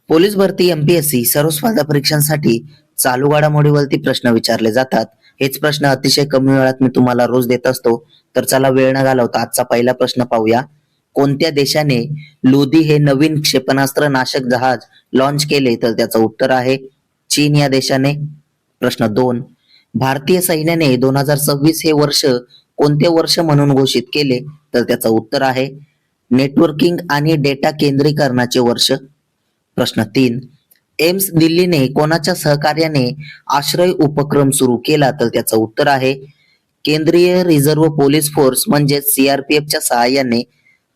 Police भरती MPSC सर्व स्पर्धा परीक्षांसाठी चालू घडामोडीवरती प्रश्न विचारले जातात. हेच प्रश्न अतिशय कमी वेळात मी तुम्हाला रोज देत असतो. तर चला वेळ न घालवता आजचा पहिला प्रश्न पाहूया. कोणत्या देशाने लोधी हे नवीन क्षेपणास्त्र नाशक जहाज लॉन्च केले? तर त्याचं उत्तर आहे चीन या देशाने. प्रश्न 2. भारतीय सैन्याने 2026 हे वर्ष कोणते वर्ष म्हणून घोषित केले? तर त्याचं उत्तर आहे नेटवर्किंग आणि डेटा केंद्रीकरणाचे वर्ष. प्रश्न 3. एम्स दिल्लीने कोणाच्या सहकार्याने आश्रय उपक्रम सुरू केला? तर त्याचं उत्तर आहे केंद्रीय रिझर्व्ह पोलीस फोर्स म्हणजेच सीआरपीएफच्या सहाय्याने.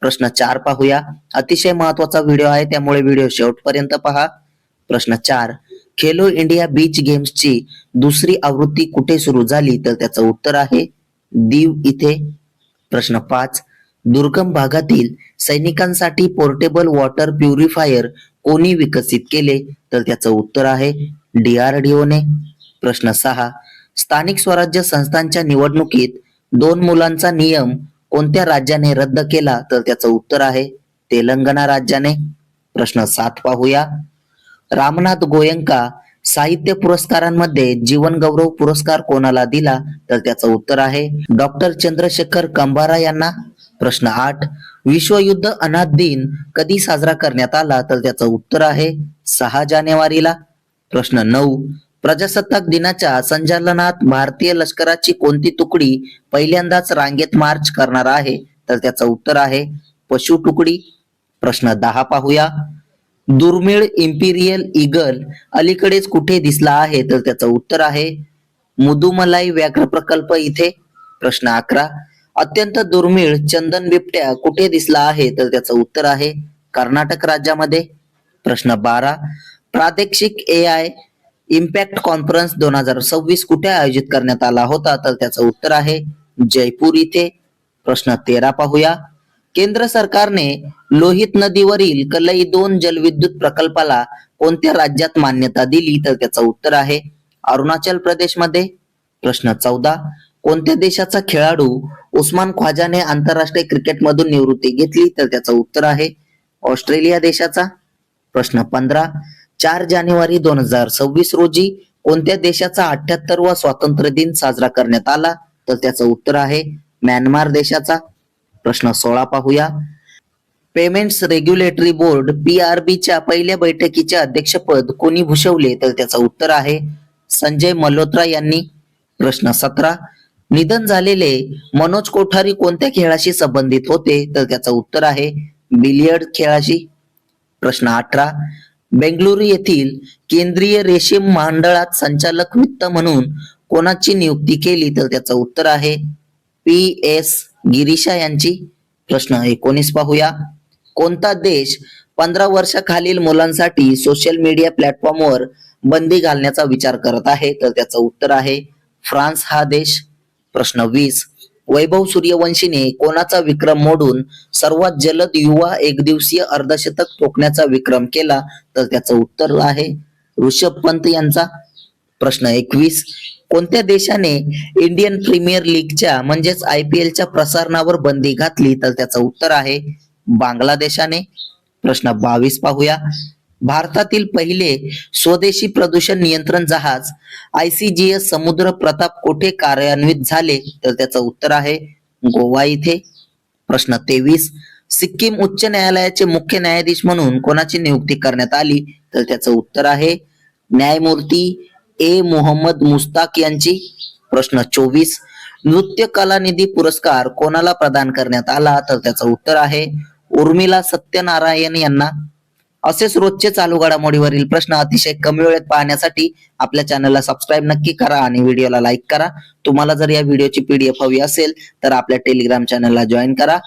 प्रश्न 4 पाहूया. अतिशय महत्वाचा व्हिडिओ आहे, त्यामुळे व्हिडिओ शेवटपर्यंत पहा. प्रश्न 4. खेलो इंडिया बीच गेम्सची दुसरी आवृत्ती कुठे सुरू झाली? तर त्याचं उत्तर आहे दीव इथे. प्रश्न 5. दुर्गम भागातील सैनिकांसाठी पोर्टेबल वॉटर प्युरिफायर कोणी विकसित केले? तर त्याचं उत्तर आहे डीआरडीओने. प्रश्न 6. स्थानिक स्वराज्य संस्थांच्या निवडणुकीत 2 मुलांचा नियम कोणत्या राज्याने रद्द केला? तर त्याचं उत्तर आहे तेलंगणा राज्याने. प्रश्न 7 पाहूया. रामनाथ गोयंका साहित्य पुरस्कारांमध्ये जीवन गौरव पुरस्कार कोणाला दिला? तर त्याचं उत्तर आहे डॉक्टर चंद्रशेखर कंबारा यांना. प्रश्न 8. विश्वयुद्ध अनाथ दिन कधी साजरा करण्यात आला? तर त्याचं उत्तर आहे 6 जानेवारीला. प्रश्न 9. प्रजासत्ताक दिनाच्या संचलनात भारतीय लष्कराची कोणती तुकडी पहिल्यांदाच रांगेत मार्च करणार आहे? तर त्याचं उत्तर आहे पशु तुकडी. प्रश्न 10 पाहूया. दुर्मिळ इम्पिरियल ईगल अलीकडेच कुठे दिसला आहे? तर त्याचं उत्तर आहे मुदुमलाई व्याघ्र प्रकल्प इथे. प्रश्न 11. अत्यंत दुर्मिळ चंदन बिबट्या कुठे दिसला आहे? तर त्याचं उत्तर आहे कर्नाटक राज्यामध्ये. प्रश्न 12. प्रादेशिक एआय इम्पॅक्ट कॉन्फरन्स 2026 कुठे आयोजित करण्यात आला होता? तर त्याचं उत्तर आहे जयपूर इथे. प्रश्न 13 पाहूया. केंद्र सरकारने लोहित नदीवरील कलई 2 जलविद्युत प्रकल्पाला कोणत्या राज्यात मान्यता दिली? तर त्याचं उत्तर आहे अरुणाचल प्रदेश मध्ये. प्रश्न 14. कोणत्या देशाचा खेळाडू उस्मान ख्वाजाने आंतरराष्ट्रीय क्रिकेटमधून निवृत्ती घेतली? तर त्याचं उत्तर आहे ऑस्ट्रेलिया देशाचा. प्रश्न 15. 4 जानेवारी 2026 रोजी कोणत्या देशाचा 78वा स्वातंत्र्य दिन साजरा करण्यात आला? तर त्याचं उत्तर आहे म्यानमार देशाचा. प्रश्न 16 पाहूया. पेमेंट्स रेग्युलेटरी बोर्ड पीआरबीच्या पहिल्या बैठकीचे अध्यक्षपद कोणी भूषवले? तर त्याचं उत्तर आहे संजय मल्होत्रा यांनी. प्रश्न 17. निधन झालेले मनोज कोठारी कोणत्या खेळाशी संबंधित होते? तर त्याचं उत्तर आहे बिलियर्ड खेळाशी. प्रश्न 18. बेंगळुरू येथील केंद्रीय रेशीम मंडळात संचालक वित्त म्हणून कोणाची नियुक्ती केली? तर त्याचं उत्तर आहे पी एस गिरीशा यांची. प्रश्न 19 पाहूया. कोणता देश 15 वर्षाखालील मुलांसाठी सोशल मीडिया प्लॅटफॉर्मवर बंदी घालण्याचा विचार करत आहे? तर त्याचं उत्तर आहे फ्रान्स हा देश. प्रश्न 20. वैभव सूर्यवंशीने कोणाचा विक्रम मोडून सर्वात जलद युवा एकदिवसीय अर्धशतक ठोकण्याचा विक्रम केला? तर त्याचं उत्तर आहे ऋषभ पंत यांचा. प्रश्न 21. कोणत्या देशाने इंडियन प्रीमियर लीगच्या म्हणजेच आयपीएलच्या प्रसारणावर बंदी घातली? तर त्याचं उत्तर आहे बांगलादेशाने. प्रश्न 22 पाहूया. भारतातील पहिले स्वदेशी प्रदूषण नियंत्रण जहाज आयसीजीएस समुद्र प्रताप कोठे कार्यान्वित झाले? तर त्याचं उत्तर आहे गोवा इथे. प्रश्न 23. सिक्कीम उच्च न्यायालयाचे मुख्य न्यायाधीश म्हणून कोणाची नियुक्ती करण्यात आली? तर त्याचं उत्तर आहे न्यायमूर्ती ए मोहम्मद मुस्ताक यांची. प्रश्न 24. नृत्य कलानिधी पुरस्कार कोणाला प्रदान करण्यात आला? तर त्याचं उत्तर आहे उर्मिला सत्यनारायण यांना. असेच रोजचे चालू घडामोडीवरील प्रश्न अतिशय कमी वेळेत पाहण्यासाठी आपल्या चॅनलला सबस्क्राईब नक्की करा आणि व्हिडिओला लाईक करा. तुम्हाला जर या व्हिडिओची पीडीएफ हवी असेल तर आपल्या टेलिग्राम चॅनलला जॉईन करा.